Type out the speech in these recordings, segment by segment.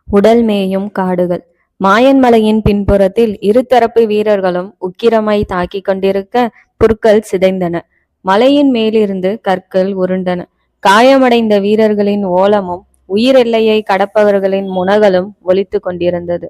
உடல் மேயும் காடுகள். மாயன் மலையின் பின்புறத்தில் இருதரப்பு வீரர்களும் உக்கிரமாய் தாக்கிக் கொண்டிருக்க புற்கள் சிதைந்தன. மலையின் மேலிருந்து கற்கள் உருண்டன. காயமடைந்த வீரர்களின் ஓலமும் உயிர் எல்லையை கடப்பவர்களின் முனகலும் ஒலித்து கொண்டிருந்தது.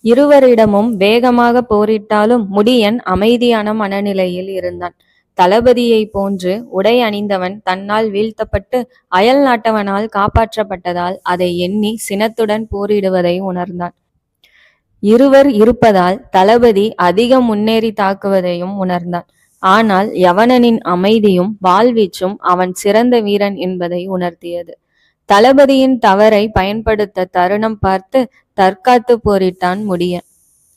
இருவரிடமும் வேகமாக போரிட்டாலும் முடியன் அமைதியான மனநிலையில் இருந்தான். தளபதியை போன்று உடை அணிந்தவன் தன்னால் வீழ்த்தப்பட்டு அயல் நாட்டவனால் காப்பாற்றப்பட்டதால் அதை எண்ணி சினத்துடன் போரிடுவதை உணர்ந்தான். இருவர் இருப்பதால் தளபதி அதிகம் முன்னேறி தாக்குவதையும் உணர்ந்தான். ஆனால் யவனனின் அமைதியும் வாழ்வீச்சும் அவன் சிறந்த வீரன் என்பதை உணர்த்தியது. தளபதியின் தவறை பயன்படுத்த தருணம் பார்த்து தற்காத்து போரிட்டான் முடியன்.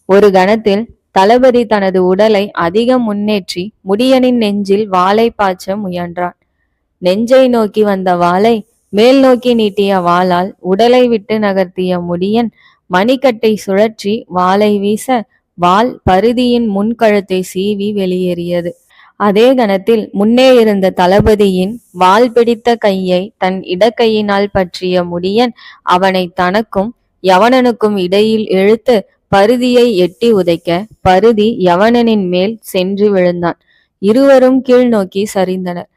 ஒரு கணத்தில் தளபதி தனது உடலை அதிகம் முன்னேற்றி முடியனின் நெஞ்சில் வாளை பாய்ச்ச முயன்றான். நெஞ்சை நோக்கி வந்த வாளை மேல் நோக்கி நீட்டிய வாளால் உடலை விட்டு நகர்த்திய முடியன் மணிக்கட்டை சுழற்றி வாளை வீச வாள் பருதியின் முன்கழுத்தை சீவி வெளியேறியது. அதே கணத்தில் முன்னே இருந்த தளபதியின் வாள் பிடித்த கையை தன் இடக்கையினால் பற்றிய முடியன் அவனை தனக்கும் யவனனுக்கும் இடையில் இழுத்து பருதியை எட்டி உதைக்க பருதி யவனனின் மேல் சென்று விழுந்தான். இருவரும் கீழ் நோக்கி சரிந்தனர்.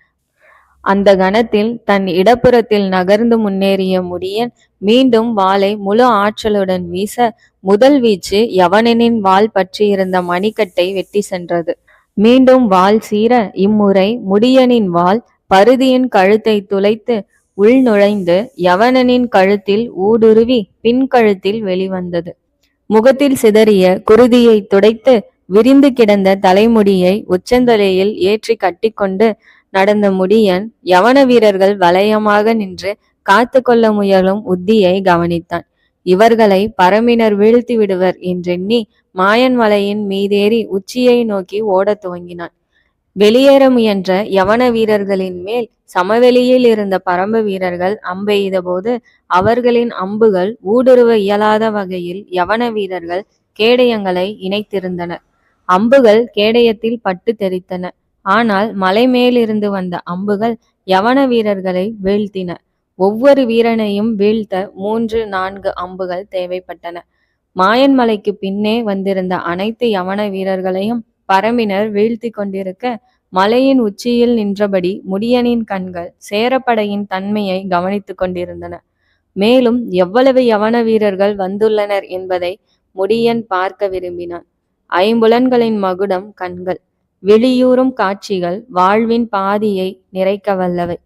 அந்த கணத்தில் தன் இடப்புறத்தில் நகர்ந்து முன்னேறிய முடியன் மீண்டும் வாளை முழு ஆற்றலுடன் வீச முதல் வீச்சு யவனனின் வாள் பற்றியிருந்த மணிக்கட்டை வெட்டி சென்றது. மீண்டும் வாள் சீர இம்முறை முடியனின் வாள் பருதியின் கழுத்தை துளைத்து உள் நுழைந்து யவனனின் கழுத்தில் ஊடுருவி பின் கழுத்தில் வெளிவந்தது. முகத்தில் சிதறிய குருதியை துடைத்து விரிந்து கிடந்த தலைமுடியை உச்சந்தலையில் ஏற்றி கட்டிக்கொண்டு நடந்த முடியன் யவன வீரர்கள் வளையமாக நின்று காத்து கொள்ள முயலும் உத்தியை கவனித்தான். இவர்களை பரம்பினர் வீழ்த்தி விடுவர் என்றெண்ணி மாயன் மலையின் மீதேறி உச்சியை நோக்கி ஓடத் துவங்கினான். வெளியேற முயன்ற யவன வீரர்களின் மேல் சமவெளியில் இருந்த பரம்பு வீரர்கள் அம்பெய்த போது அவர்களின் அம்புகள் ஊடுருவ இயலாத வகையில் யவன வீரர்கள் கேடயங்களை இணைத்திருந்தனர். அம்புகள் கேடயத்தில் பட்டு தெரித்தன. ஆனால் மலை மேலிருந்து வந்த அம்புகள் யவன வீரர்களை வீழ்த்தின. ஒவ்வொரு வீரனையும் வீழ்த்த 3-4 அம்புகள் தேவைப்பட்டன. மாயன் மலைக்கு பின்னே வந்திருந்த அனைத்து யவன வீரர்களையும் பரம்பினர் வீழ்த்தி கொண்டிருக்க மலையின் உச்சியில் நின்றபடி முடியனின் கண்கள் சேரப்படையின் தன்மையை கவனித்து கொண்டிருந்தன. மேலும் எவ்வளவு யவன வீரர்கள் வந்துள்ளனர் என்பதை முடியன் பார்க்க விரும்பினான். ஐம்புலன்களின் மகுடம் கண்கள். வெளியூறும் காட்சிகள் வாழ்வின் பாதியை நிறைக்க வல்லவை.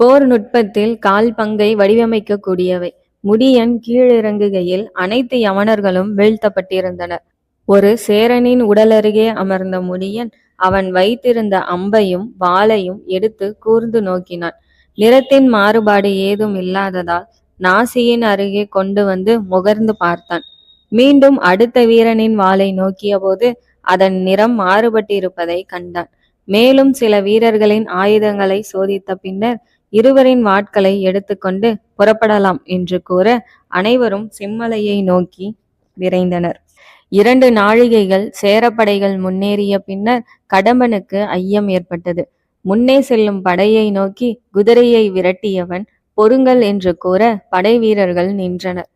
போர் நுட்பத்தில் கால் பங்கை வடிவமைக்க கூடியவை. முடியன் கீழிறங்குகையில் அனைத்து யவனர்களும் வீழ்த்தப்பட்டிருந்தனர். ஒரு சேரனின் உடலருகே அமர்ந்த முடியன் அவன் வைத்திருந்த அம்பையும் வாளையும் எடுத்து கூர்ந்து நோக்கினான். நிறத்தின் மாறுபாடு ஏதும் இல்லாததால் நாசியின் அருகே கொண்டு வந்து முகர்ந்து பார்த்தான். மீண்டும் அடுத்த வீரனின் வாளை நோக்கிய போது அதன் நிறம் மாறுபட்டிருப்பதை கண்டான். மேலும் சில வீரர்களின் ஆயுதங்களை சோதித்த பின்னர் இருவரின் வாட்களை எடுத்துக்கொண்டு புறப்படலாம் என்று கூற அனைவரும் செம்மலையை நோக்கி விரைந்தனர். 2 நாழிகைகள் சேரப்படைகள் முன்னேறிய பின்னர் கடம்பனுக்கு ஐயம் ஏற்பட்டது. முன்னே செல்லும் படையை நோக்கி குதிரையை விரட்டியவன் பொறுங்கள் என்று கூற படை வீரர்கள் நின்றனர்.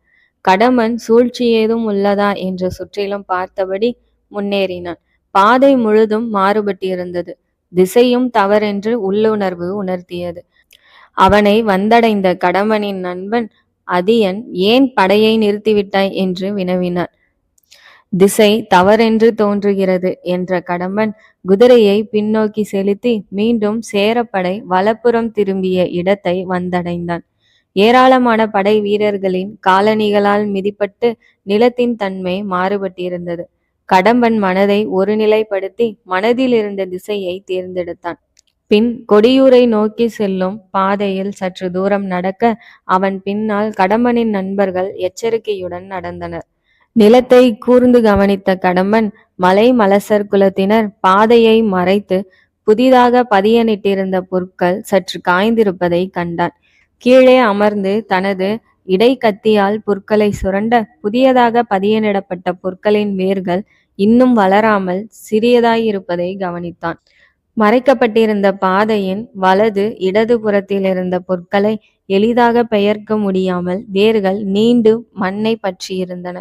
கடம்பன் சூழ்ச்சி ஏதும் உள்ளதா என்று சுற்றிலும் பார்த்தபடி முன்னேறினான். பாதை முழுதும் மாறுபட்டிருந்தது. திசையும் தவறென்று உள்ளுணர்வு உணர்த்தியது. அவனை வந்தடைந்த கடம்பனின் நண்பன் அதியன் ஏன் படையை நிறுத்திவிட்டாய் என்று வினவினான். திசை தவறென்று தோன்றுகிறது என்ற கடம்பன் குதிரையை பின்னோக்கி செலுத்தி மீண்டும் சேரப்படை வலப்புறம் திரும்பிய இடத்தை வந்தடைந்தான். ஏராளமான படை வீரர்களின் காலணிகளால் மிதிப்பட்டு நிலத்தின் தன்மை மாறுபட்டிருந்தது. கடம்பன் மனதை ஒருநிலைப்படுத்தி மனதில் இருந்த திசையை தேர்ந்தெடுத்தான். பின் கொடியூரை நோக்கி செல்லும் பாதையில் சற்று தூரம் நடக்க அவன் பின்னால் கடம்பனின் நண்பர்கள் எச்சரிக்கையுடன் நடந்தனர். நிலத்தை கூர்ந்து கவனித்த கடம்பன் மலை மலசர் குலத்தினர் பாதையை மறைத்து புதிதாக பதியனிட்டிருந்த புற்கள் சற்று காய்ந்திருப்பதை கண்டான். கீழே அமர்ந்து தனது இடைக்கத்தியால் புற்களை சுரண்ட புதியதாக பதியனிடப்பட்ட புற்களின் வேர்கள் இன்னும் வளராமல் சிறியதாயிருப்பதை கவனித்தான். மறைக்கப்பட்டிருந்த பாதையின் வலது இடது புறத்தில் இருந்த புற்களை எளிதாக பெயர்க்க முடியாமல் வேர்கள் நீண்டு மண்ணை பற்றியிருந்தன.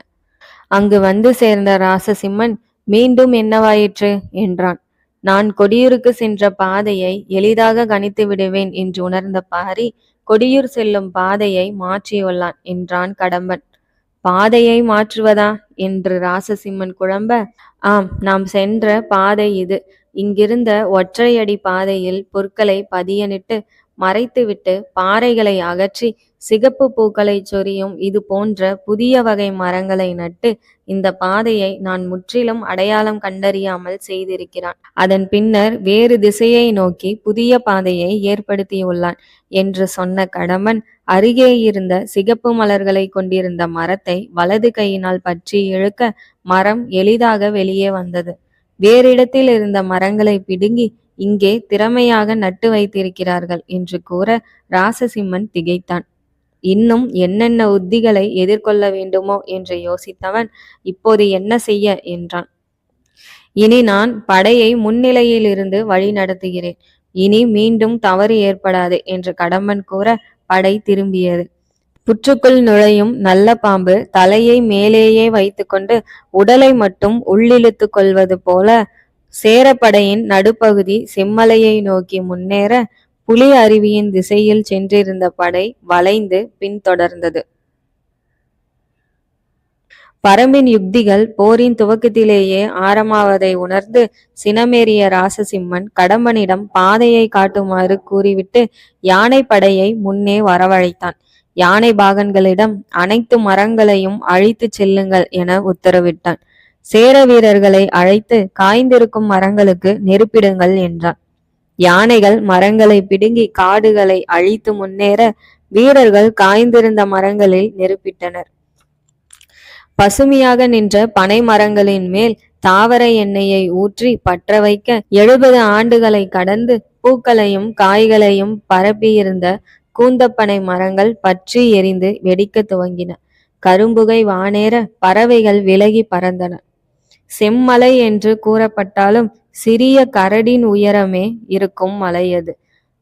அங்கு வந்து சேர்ந்த ராசசிம்மன் மீண்டும் என்னவாயிற்று என்றான். நான் கொடியூருக்கு சென்ற பாதையை எளிதாக கணித்து விடுவேன் என்று உணர்ந்த பாரி கொடியூர் செல்லும் பாதையை மாற்றியுள்ளான் என்றான் கடம்பன். பாதையை மாற்றுவதா என்று ராசசிம்மன் குழம்ப, ஆம், நாம் சென்ற பாதை இது. இங்கிருந்த ஒற்றையடி பாதையில் புற்களை பதியனிட்டு மறைத்துவிட்டு பாறைகளை அகற்றி சிகப்பு பூக்களை சொரியும் இது போன்ற புதிய வகை மரங்களை நட்டு இந்த பாதையை நான் முற்றிலும் அடையாளம் கண்டறியாமல் செய்திருக்கிறான். அதன் பின்னர் வேறு திசையை நோக்கி புதிய பாதையை ஏற்படுத்தியுள்ளான் என்று சொன்ன கடம்பன் அருகே இருந்த சிகப்பு மலர்களை கொண்டிருந்த மரத்தை வலது கையினால் பற்றி இழுக்க மரம் எளிதாக வெளியே வந்தது. வேறிடத்தில் இருந்த மரங்களை பிடுங்கி இங்கே திறமையாக நட்டு வைத்திருக்கிறார்கள் என்று கூற ராசசிம்மன் திகைத்தான். இன்னும் என்னென்ன உத்திகளை எதிர்கொள்ள வேண்டுமோ என்று யோசித்தவன் இப்போது என்ன செய்ய என்றான். இனி நான் படையை முன்னிலையில் இருந்து வழி நடத்துகிறேன். இனி மீண்டும் தவறு ஏற்படாது என்று கடம்பன் கூற படை திரும்பியது. புற்றுக்குள் நுழையும் நல்ல பாம்பு தலையை மேலேயே வைத்துக்கொண்டு உடலை மட்டும் உள்ளிழுத்து கொள்வது போல சேரப்படையின் நடுப்பகுதி செம்மலையை நோக்கி முன்னேற புலி அருவியின் திசையில் சென்றிருந்த படை வளைந்து பின்தொடர்ந்தது. பரம்பின் யுக்திகள் போரின் துவக்கத்திலேயே ஆரம்பமாவதை உணர்ந்து சினமேறிய ராசசிம்மன் கடம்பனிடம் பாதையை காட்டுமாறு கூறிவிட்டு யானை படையை முன்னே வரவழைத்தான். யானை பாகன்களிடம் அனைத்து மரங்களையும் அழித்து செல்லுங்கள் என உத்தரவிட்டான். சேர வீரர்களை அழைத்து காய்ந்திருக்கும் மரங்களுக்கு நெருப்பிடுங்கள் என்றான். யானைகள் மரங்களை பிடுங்கி காடுகளை அழித்து முன்னேற வீரர்கள் காய்ந்திருந்த மரங்களில் நெருப்பிட்டனர். பசுமையாக நின்ற பனை மரங்களின் மேல் தாவர எண்ணெயை ஊற்றி பற்ற வைக்க 70 ஆண்டுகளை கடந்து பூக்களையும் காய்களையும் பரப்பியிருந்த கூந்தப்பனை மரங்கள் பற்றி எரிந்து வெடிக்க துவங்கின. கரும்புகை வானேற பறவைகள் விலகி பறந்தன. செம்மலை என்று கூறப்பட்டாலும் சிறிய கரடின் உயரமே இருக்கும் மலை அது.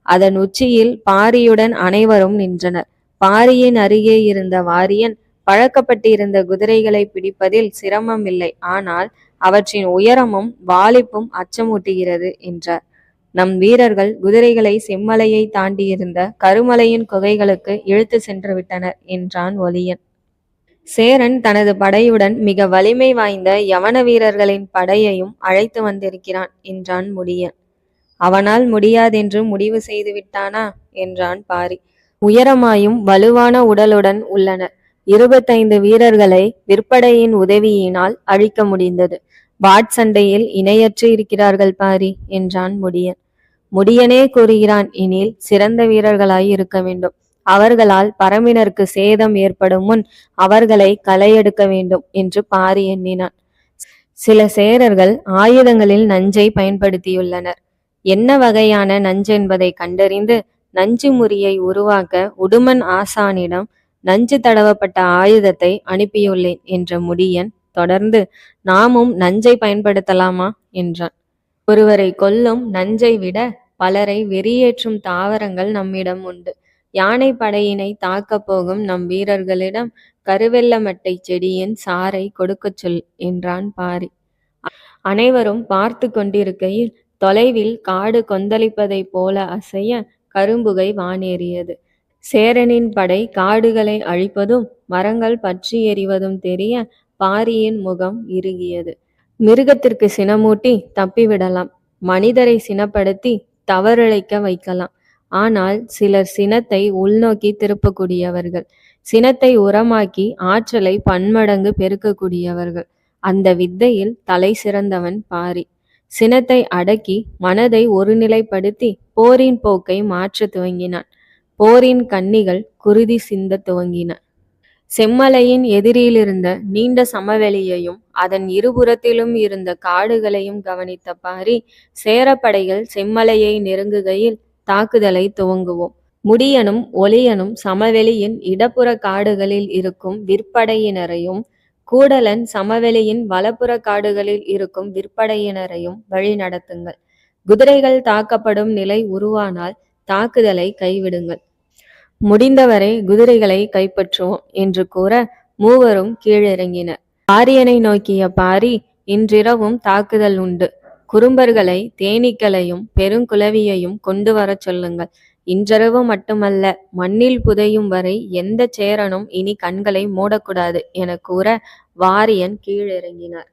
அதன் உச்சியில் பாரியுடன் அனைவரும் நின்றனர். பாரியின் அருகே இருந்த வாரியன் பழக்கப்பட்டிருந்த குதிரைகளை பிடிப்பதில் சிரமம் இல்லை, ஆனால் அவற்றின் உயரமும் வாலிப்பும் அச்சமூட்டுகிறது என்றார். நம் வீரர்கள் குதிரைகளை செம்மலையை தாண்டியிருந்த கருமலையின் குகைகளுக்கு இழுத்து சென்று விட்டனர் என்றான் ஒலியன். சேரன் தனது படையுடன் மிக வலிமை வாய்ந்த யவன வீரர்களின் படையையும் அழைத்து வந்திருக்கிறான் என்றான் முடியன். அவனால் முடியாதென்று முடிவு செய்து விட்டானா என்றான் பாரி. உயரமாயும் வலுவான உடலுடன் உள்ளனர். 25 வீரர்களை விற்படையின் உதவியினால் அழிக்க முடிந்தது. வாட்சண்டையில் இணையற்று இருக்கிறார்கள் பாரி என்றான் முடியன். முடியனே கூறுகிறான் எனில் சிறந்த வீரர்களாய் இருக்க வேண்டும். அவர்களால் பரம்பினருக்கு சேதம் ஏற்படும் முன் அவர்களை களையெடுக்க வேண்டும் என்று பாரி எண்ணினான். சில சேரர்கள் ஆயுதங்களில் நஞ்சை பயன்படுத்தியுள்ளனர். என்ன வகையான நஞ்சு என்பதை கண்டறிந்து நஞ்சு முறியை உருவாக்க உடுமன் ஆசானிடம் நஞ்சு தடவப்பட்ட ஆயுதத்தை அனுப்பியுள்ளேன் என்ற முடியன் தொடர்ந்து, நாமும் நஞ்சை பயன்படுத்தலாமா என்றான். ஒருவரை கொல்லும் நஞ்சை விட பலரை வெறியேற்றும் தாவரங்கள் நம்மிடம் உண்டு. யானை படையினை தாக்கப் போகும் நம் வீரர்களிடம் கருவெல்லமட்டை செடியின் சாறை கொடுக்கச் சொல் என்றான் பாரி. அனைவரும் பார்த்து கொண்டிருக்கையில் தொலைவில் காடு கொந்தளிப்பதை போல அசைய கரும்புகை வானேறியது. சேரனின் படை காடுகளை அழிப்பதும் மரங்கள் பற்றி எறிவதும் தெரிய பாரியின் முகம் இறுகியது. மிருகத்திற்கு சினமூட்டி தப்பிவிடலாம், மனிதரை சினப்படுத்தி தவறிழைக்க வைக்கலாம். ஆனால் சிலர் சினத்தை உள்நோக்கி திருப்பக்கூடியவர்கள், சினத்தை உரமாக்கி ஆற்றலை பன்மடங்கு பெருக்கக்கூடியவர்கள். அந்த வித்தையில் தலை சிறந்தவன் பாரி. சினத்தை அடக்கி மனதை ஒருநிலைப்படுத்தி போரின் போக்கை மாற்ற துவங்கினான். போரின் கன்னிகள் குருதி சிந்த துவங்கின. செம்மலையின் எதிரிலிருந்த நீண்ட சமவெளியையும் அதன் இருபுறத்திலும் இருந்த காடுகளையும் கவனித்த பாரி, சேரப்படைகள் செம்மலையை நெருங்குகையில் தாக்குதலை துவங்குவோம். முடியனும் ஒலியனும் சமவெளியின் இடப்புற காடுகளில் இருக்கும் விற்படையினரையும் கூடலன் சமவெளியின் வலப்புற காடுகளில் இருக்கும் விற்படையினரையும் வழி நடத்துங்கள். குதிரைகள் தாக்கப்படும் நிலை உருவானால் தாக்குதலை கைவிடுங்கள். முடிந்தவரை குதிரைகளை கைப்பற்றுவோம் என்று கூற மூவரும் கீழிறங்கினர். பாரியனை நோக்கிய பாரி, இன்றிரவும் தாக்குதல் உண்டு. குறும்பர்களை, தேனீக்களையும் பெருங்குளவியையும் கொண்டு வரச் சொல்லுங்கள். இன்றிரவு மட்டுமல்ல, மண்ணில் புதையும் வரை எந்த சேரனும் இனி கண்களை மூடக்கூடாது என கூற வாரியன் கீழிறங்கினார்.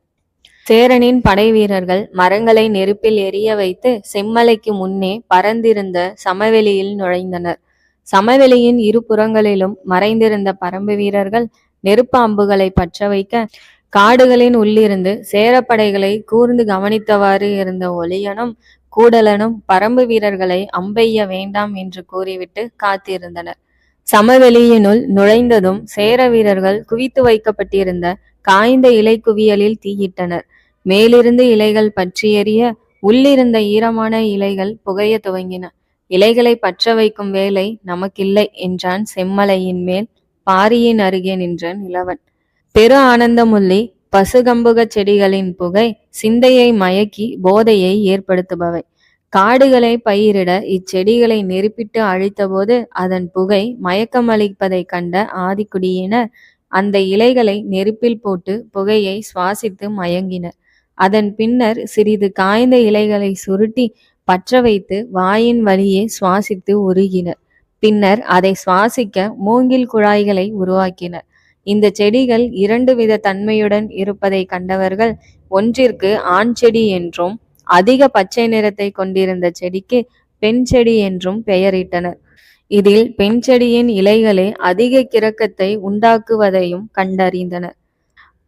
சேரனின் படை வீரர்கள் மரங்களை நெருப்பில் எரிய வைத்து செம்மலைக்கு முன்னே பறந்திருந்த சமவெளியில் நுழைந்தனர். சமவெளியின் இரு புறங்களிலும் மறைந்திருந்த பரம்பு வீரர்கள் நெருப்பு அம்புகளை பற்ற வைக்க, காடுகளின் உள்ளிருந்து சேரப்படைகளை கூர்ந்து கவனித்தவாறு இருந்த ஒளியனும் கூடலனும் பரம்பு வீரர்களை அம்பெய்ய வேண்டாம் என்று கூறிவிட்டு காத்திருந்தனர். சமவெளியினுள் நுழைந்ததும் சேர வீரர்கள் குவித்து வைக்கப்பட்டிருந்த காய்ந்த இலை குவியலில் தீயிட்டனர். மேலிருந்து இலைகள் பற்றி எரிய, உள்ளிருந்த ஈரமான இலைகள் புகைய துவங்கின. இலைகளை பற்ற வைக்கும் வேலை நமக்கில்லை என்றான் செம்மலையின் மேல் பாரியின் அருகே நின்ற நிலவன். பெரு ஆனந்தமுள்ளி பசுகம்புக செடிகளின் புகை சிந்தையை மயக்கி போதையை ஏற்படுத்துபவை. காடுகளை பயிரிட இச்செடிகளை நெருப்பிட்டு அழித்தபோது அதன் புகை மயக்கமளிப்பதை கண்ட ஆதிக்குடியினர் அந்த இலைகளை நெருப்பில் போட்டு புகையை சுவாசித்து மயங்கினர். அதன் பின்னர் சிறிது காய்ந்த இலைகளை சுருட்டி பற்ற வைத்து வாயின் வழியே சுவாசித்து உருகினர். பின்னர் அதை சுவாசிக்க மூங்கில் குழாய்களை உருவாக்கினர். இந்த செடிகள் இரண்டு வித தன்மையுடன் இருப்பதை கண்டவர்கள் ஒன்றிற்கு ஆண் செடி என்றும் அதிக பச்சை நிறத்தை கொண்டிருந்த செடிக்கு பெண் செடி என்றும் பெயரிட்டனர். இதில் பெண் செடியின் இலைகளே அதிக கிரக்கத்தை உண்டாக்குவதையும் கண்டறிந்தனர்.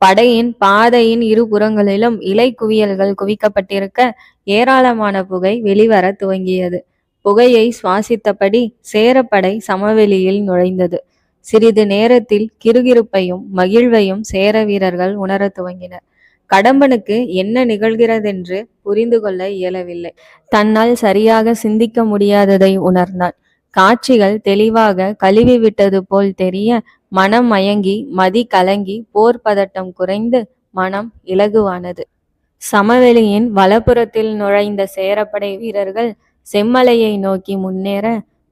படையின் பாதையின் இரு புறங்களிலும் இலை குவியல்கள் குவிக்கப்பட்டிருக்க ஏராளமான புகை வெளிவர துவங்கியது. புகையை சுவாசித்தபடி சேரப்படை சமவெளியில் நுழைந்தது. சிறிது நேரத்தில் கிறுகிறுப்பையும் மகிழ்வையும் சேர வீரர்கள் உணர துவங்கினர். கடம்பனுக்கு என்ன நிகழ்கிறதென்று புரிந்து கொள்ள இயலவில்லை. தன்னால் சரியாக சிந்திக்க முடியாததை உணர்ந்தான். காட்சிகள் தெளிவாக கழுவி விட்டது போல் தெரிய மனம் மயங்கி மதி கலங்கி போர் பதட்டம் குறைந்து மனம் இலகுவானது. சமவெளியின் வலப்புறத்தில் நுழைந்த சேரப்படை வீரர்கள் செம்மலையை நோக்கி முன்னேற,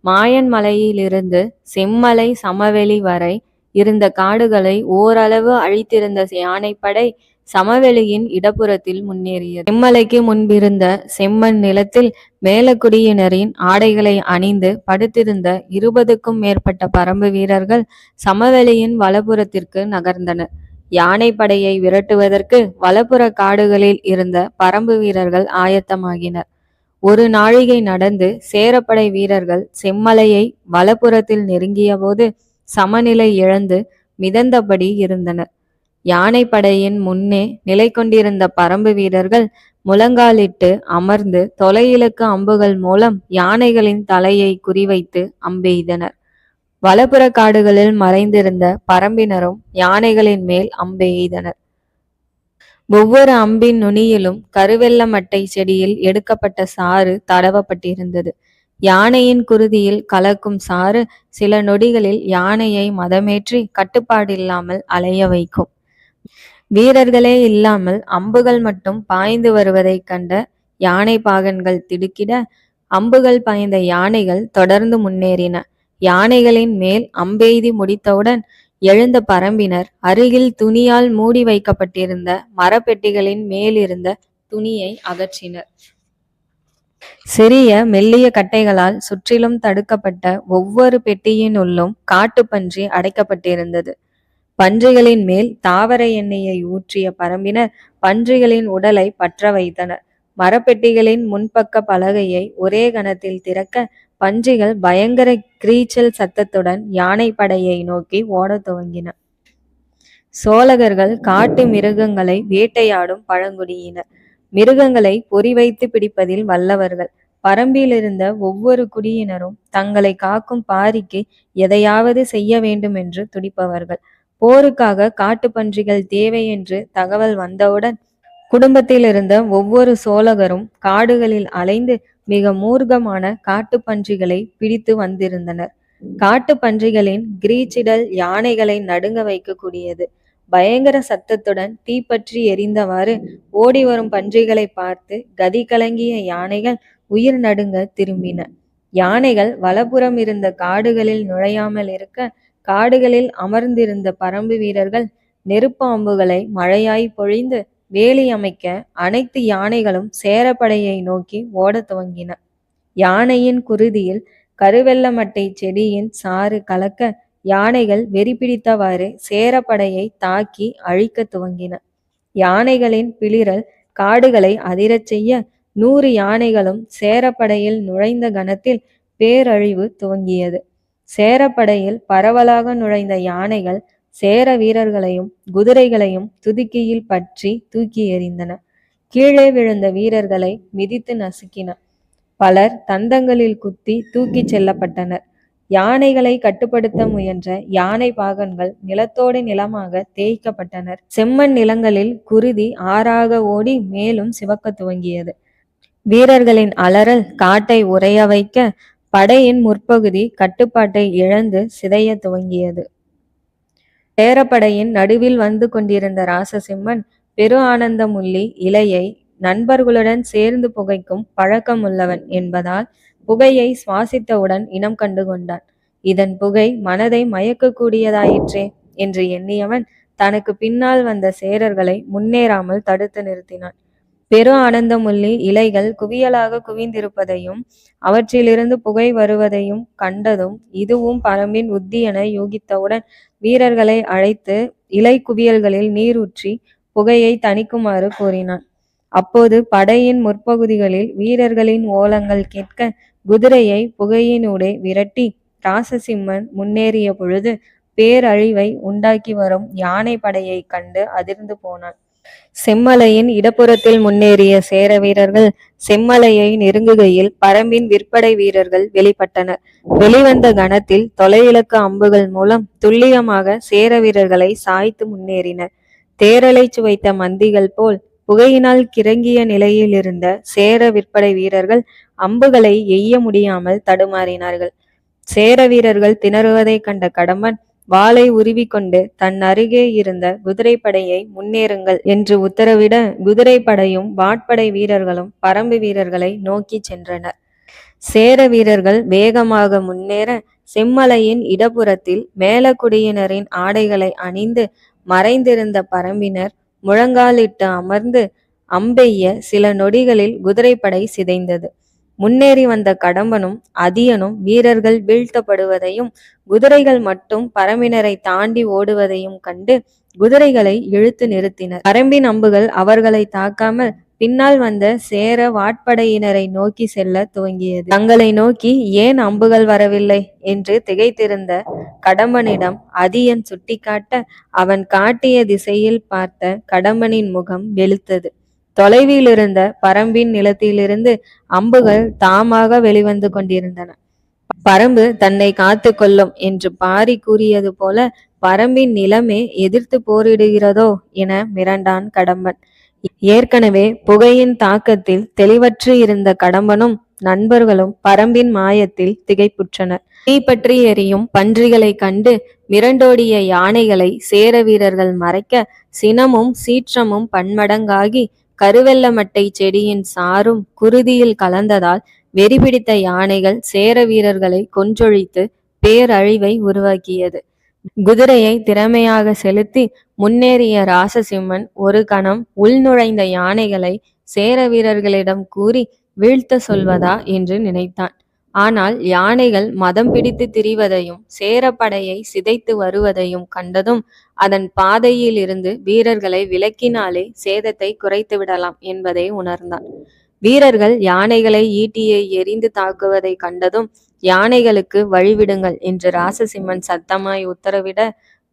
மாயன் மலையிலிருந்து செம்மலை சமவெளி வரை இருந்த காடுகளை ஓரளவு அழித்திருந்த யானைப்படை சமவெளியின் இடப்புறத்தில் முன்னேறியது. செம்மலைக்கு முன்பிருந்த செம்மண் நிலத்தில் மேலக்குடியினரின் ஆடைகளை அணிந்து படுத்திருந்த 20க்கும் மேற்பட்ட பரம்பு வீரர்கள் சமவெளியின் வலப்புறத்திற்கு நகர்ந்தனர். யானைப்படையை விரட்டுவதற்கு வலப்புற காடுகளில் இருந்த பரம்பு வீரர்கள் ஆயத்தமாகினர். ஒரு நாழிகை நடந்து சேரப்படை வீரர்கள் செம்மலையை வலப்புறத்தில் நெருங்கிய போது சமநிலை இழந்து மிதந்தபடி இருந்தனர். யானைப்படையின் முன்னே நிலை கொண்டிருந்த பரம்பு வீரர்கள் முழங்காலிட்டு அமர்ந்து தொலையிலக்கு அம்புகள் மூலம் யானைகளின் தலையை குறிவைத்து அம்பெய்தனர். வலப்புற காடுகளில் மறைந்திருந்த பரம்பினரும் யானைகளின் மேல் அம்பெய்தனர். ஒவ்வொரு அம்பின் நுனியிலும் கருவெள்ள மட்டை செடியில் எடுக்கப்பட்ட சாறு தடவப்பட்டிருந்தது. யானையின் குருதியில் கலக்கும் சாறு சில நொடிகளில் யானையை மதமேற்றி கட்டுப்பாடில்லாமல் அலைய வைக்கும். வீரர்களே இல்லாமல் அம்புகள் மட்டும் பாய்ந்து வருவதைக் கண்ட யானை பாகன்கள் திடுக்கிட, அம்புகள் பாய்ந்த யானைகள் தொடர்ந்து முன்னேறின. யானைகளின் மேல் அம்பெய்தி முடித்தவுடன் எழுந்த பரம்பினர் அருகில் துணியால் மூடி வைக்கப்பட்டிருந்த மரப்பெட்டிகளின் மேலிருந்த துணியை அகற்றினர். சிறிய மெல்லிய கட்டைகளால் சுற்றிலும் தடுக்கப்பட்ட ஒவ்வொரு பெட்டியினுள்ளும் காட்டுப்பன்றி அடைக்கப்பட்டிருந்தது. பன்றிகளின் மேல் தாவர எண்ணெயை ஊற்றிய பரம்பினர் பன்றிகளின் உடலை பற்ற வைத்தனர். மரப்பெட்டிகளின் முன்பக்க பலகையை ஒரே கணத்தில் திறக்க பன்றிகள் பயங்கர கிரீச்சல் சத்தத்துடன் யானை படையை நோக்கி ஓடத் துவங்கின. சோழகர்கள் காட்டு மிருகங்களை வேட்டையாடும் பழங்குடியினர். மிருகங்களை பொறி வைத்து பிடிப்பதில் வல்லவர்கள். பரம்பிலிருந்த ஒவ்வொரு குடியினரும் தங்களை காக்கும் பாரிக்கு எதையாவது செய்ய வேண்டும் என்று துடிப்பவர்கள். போருக்காக காட்டுப்பன்றிகள் தேவை என்று தகவல் வந்தவுடன் குடும்பத்தில் இருந்த ஒவ்வொரு சோழகரும் காடுகளில் அலைந்து மிக மூர்க்கமான காட்டுப்பன்றிகளை பிடித்து வந்திருந்தனர். காட்டுப்பன்றிகளின் கிரீச்சிடல் யானைகளை நடுங்க வைக்கக்கூடியது. பயங்கர சத்தத்துடன் தீப்பற்றி எரிந்தவாறு ஓடிவரும் பன்றிகளை பார்த்து கதி கலங்கிய யானைகள் உயிர் நடுங்க திரும்பின. யானைகள் வலப்புறம் இருந்த காடுகளில் நுழையாமல் இருக்க, காடுகளில் அமர்ந்திருந்த பரம்பு வீரர்கள் நெருப்பு அம்புகளை மழையாய் பொழிந்து வேலி அமைக்க அனைத்து யானைகளும் சேரப்படையை நோக்கி ஓடத் துவங்கின. யானையின் குருதியில் கருவெள்ளமட்டை செடியின் சாறு கலக்க யானைகள் வெறி பிடித்தவாறு சேரப்படையை தாக்கி அழிக்க துவங்கின. யானைகளின் பிளிரல் காடுகளை அதிரச் செய்ய 100 யானைகளும் சேரப்படையில் நுழைந்த கணத்தில் பேரழிவு துவங்கியது. சேரப்படையில் பரவலாக நுழைந்த யானைகள் சேர வீரர்களையும் குதிரைகளையும் துதிக்கியில் பற்றி தூக்கி எறிந்தன. கீழே விழுந்த வீரர்களை மிதித்து நசுக்கின. பலர் தந்தங்களில் குத்தி தூக்கிச் செல்லப்பட்டனர். யானைகளை கட்டுப்படுத்த முயன்ற யானை பாகன்கள் நிலத்தோடு நிலமாக தேய்க்கப்பட்டனர். செம்மண் நிலங்களில் குருதி ஆறாக ஓடி மேலும் சிவக்க துவங்கியது. வீரர்களின் அலறல் காட்டை உறைய வைக்க படையின் முற்பகுதி கட்டுப்பாட்டை இழந்து சிதைய துவங்கியது. சேரப்படையின் நடுவில் வந்து கொண்டிருந்த ராசசிம்மன் பெரு ஆனந்தமுள்ளி இலையை நண்பர்களுடன் சேர்ந்து புகைக்கும் பழக்கம் உள்ளவன் என்பதால் புகையை சுவாசித்தவுடன் இனம் கண்டு கொண்டான். இதன் புகை மனதை மயக்கக்கூடியதாயிற்றே என்று எண்ணியவன் தனக்கு பின்னால் வந்த சேரர்களை முன்னேறாமல் தடுத்து நிறுத்தினான். பெரு ஆனந்தமுள்ளி இலைகள் குவியலாக குவிந்திருப்பதையும் அவற்றிலிருந்து புகை வருவதையும் கண்டதும் இதுவும் பரம்பின் உத்தி என யூகித்தவுடன் வீரர்களை அழைத்து இலை குவியல்களில் நீரூற்றி புகையை தணிக்குமாறு கூறினான். அப்போது படையின் முற்பகுதிகளில் வீரர்களின் ஓலங்கள் கேட்க குதிரையை புகையினூடே விரட்டி ராசசிம்மன் முன்னேறிய பொழுது பேரழிவை உண்டாக்கி வரும் யானை படையை கண்டு அதிர்ந்து போனான். செம்மலையின் இடப்புறத்தில் முன்னேறிய சேர வீரர்கள் செம்மலையை நெருங்குகையில் பரம்பின் விற்படை வீரர்கள் வெளிப்பட்டனர். வெளிவந்த கணத்தில் தொலைவிலக்கு அம்புகள் மூலம் துல்லியமாக சேர வீரர்களை சாய்த்து முன்னேறினர். தேரலை சுவைத்த மந்திகள் போல் புகையினால் கிறங்கிய நிலையில் இருந்த சேர விற்படை வீரர்கள் அம்புகளை எய்ய முடியாமல் தடுமாறினார்கள். சேர வீரர்கள் திணறுவதை கண்ட கடம்பன் வாளை உருவிக்கொண்டு தன் அருகே இருந்த குதிரைப்படையை முன்னேறுங்கள் என்று உத்தரவிட குதிரைப்படையும் வாட்படை வீரர்களும் பரம்பு வீரர்களை நோக்கி சென்றனர். சேர வீரர்கள் வேகமாக முன்னேற செம்மலையின் இடப்புறத்தில் மேலக்குடியினரின் ஆடைகளை அணிந்து மறைந்திருந்த பரம்பினர் முழங்காலிட்டு அமர்ந்து அம்பெய்ய சில நொடிகளில் குதிரைப்படை சிதைந்தது. முன்னேறி வந்த கடம்பனும் அதியனும் வீரர்கள் வீழ்த்தப்படுவதையும் குதிரைகள் மட்டும் பரம்பினரை தாண்டி ஓடுவதையும் கண்டு குதிரைகளை இழுத்து நிறுத்தினர். பரம்பின் அம்புகள் அவர்களை தாக்காமல் பின்னால் வந்த சேர வாட்படையினரை நோக்கி செல்ல துவங்கியது. தங்களை நோக்கி ஏன் அம்புகள் வரவில்லை என்று திகைத்திருந்த கடம்பனிடம் அதியன் சுட்டிக்காட்ட அவன் காட்டிய திசையில் பார்த்த கடம்பனின் முகம் வெளுத்தது. தொலைவில் இருந்த பரம்பின் நிலத்திலிருந்து அம்புகள் தாமாக வெளிவந்து கொண்டிருந்தன. பரம்பு தன்னை காத்து கொள்ளும் என்று பாரி கூறியது போல பரம்பின் நிலமே எதிர்த்து போரிடுகிறதோ என மிரண்டான் கடம்பன். ஏற்கனவே புகையின் தாக்கத்தில் தெளிவற்று இருந்த கடம்பனும் நண்பர்களும் பரம்பின் மாயத்தில் திகைப்புற்றனர். தீப்பற்றி எரியும் பன்றிகளை கண்டு மிரண்டோடிய யானைகளை சேர வீரர்கள் மறைக்க சினமும் சீற்றமும் பன்மடங்காகி கருவெள்ளமட்டை செடியின் சாரும் குருதியில் கலந்ததால் வெறிபிடித்த யானைகள் சேர வீரர்களை கொன்றொழித்து பேரழிவை உருவாக்கியது. குதிரையை திறமையாக செலுத்தி முன்னேறிய ராசசிம்மன் ஒரு கணம் உள்நுழைந்த யானைகளை சேர வீரர்களிடம் கூறி வீழ்த்த சொல்வதா என்று நினைத்தான். ஆனால் யானைகள் மதம் பிடித்து திரிவதையும் சேரப்படையை சிதைத்து வருவதையும் கண்டதும் அதன் பாதையில் இருந்து வீரர்களை விலக்கினாலே சேதத்தை குறைத்து விடலாம் என்பதை உணர்ந்தான். வீரர்கள் யானைகளை ஈட்டியை எரிந்து தாக்குவதை கண்டதும் யானைகளுக்கு வழிவிடுங்கள் என்று ராசசிம்மன் சத்தமாய் உத்தரவிட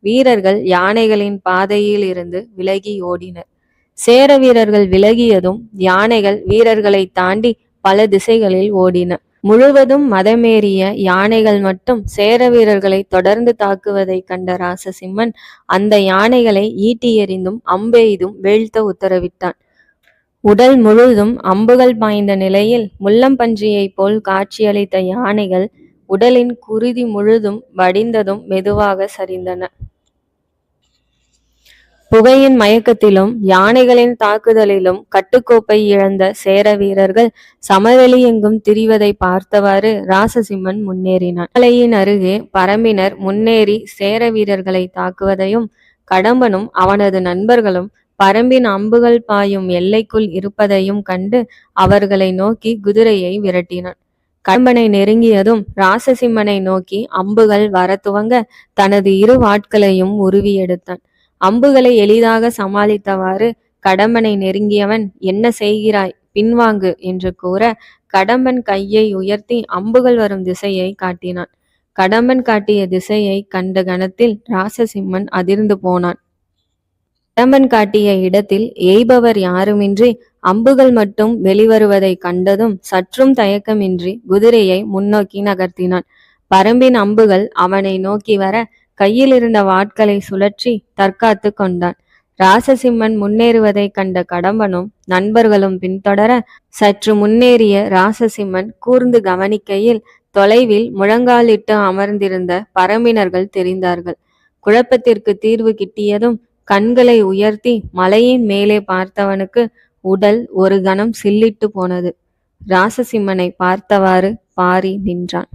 வீரர்கள் யானைகளின் பாதையில் இருந்து விலகி ஓடினர். சேர வீரர்கள் விலகியதும் யானைகள் வீரர்களை தாண்டி பல திசைகளில் ஓடின. முழுவதும் மதமேறிய யானைகள் மட்டும் சேர வீரர்களை தொடர்ந்து தாக்குவதை கண்ட ராசசிம்மன் அந்த யானைகளை ஈட்டி எறிந்தும் அம்பெய்தும் வீழ்த்த உத்தரவிட்டான். உடல் முழுதும் அம்புகள் பாய்ந்த நிலையில் முள்ளம்பன்றியை போல் காட்சியளித்த யானைகள் உடலின் குருதி முழுதும் வடிந்ததும் மெதுவாக சரிந்தன. புகையின் மயக்கத்திலும் யானைகளின் தாக்குதலிலும் கட்டுக்கோப்பை இழந்த சேர வீரர்கள் சமவெளி எங்கும் திரிவதை பார்த்தவாறு ராசசிம்மன் முன்னேறினான். மலையின் அருகே பரம்பினர் முன்னேறி சேர வீரர்களை தாக்குவதையும் கடம்பனும் அவனது நண்பர்களும் பரம்பின் அம்புகள் பாயும் எல்லைக்குள் இருப்பதையும் கண்டு அவர்களை நோக்கி குதிரையை விரட்டினான். கடம்பனை நெருங்கியதும் ராசசிம்மனை நோக்கி அம்புகள் வர துவங்க தனது இரு வாட்களையும் உருவி எடுத்தான். அம்புகளை எளிதாக சமாளித்தவாறு கடம்பனை நெருங்கியவன், என்ன செய்கிறாய், பின்வாங்கு என்று கூற கடம்பன் கையை உயர்த்தி அம்புகள் வரும் திசையை காட்டினான். கடம்பன் காட்டிய திசையை கண்ட கணத்தில் ராசசிம்மன் அதிர்ந்து போனான். கடம்பன் காட்டிய இடத்தில் எய்பவர் யாருமின்றி அம்புகள் மட்டும் வெளிவருவதை கண்டதும் சற்றும் தயக்கமின்றி குதிரையை முன்னோக்கி நகர்த்தினான். பரம்பின் அம்புகள் அவனை நோக்கி வர கையில் இருந்த வாட்களை சுழற்றி தற்காத்து கொண்டான். ராசசிம்மன் முன்னேறுவதை கண்ட கடம்பனும் நண்பர்களும் பின்தொடர சற்று முன்னேறிய ராசசிம்மன் கூர்ந்து கவனிக்கையில் தொலைவில் முழங்காலிட்டு அமர்ந்திருந்த பரம்பினர்கள் தெரிந்தார்கள். குழப்பத்திற்கு தீர்வு கிட்டியதும் கண்களை உயர்த்தி மலையின் மேலே பார்த்தவனுக்கு உடல் ஒரு கணம் சில்லிட்டு போனது. ராசசிம்மனை பார்த்தவாறு பாரி நின்றான்.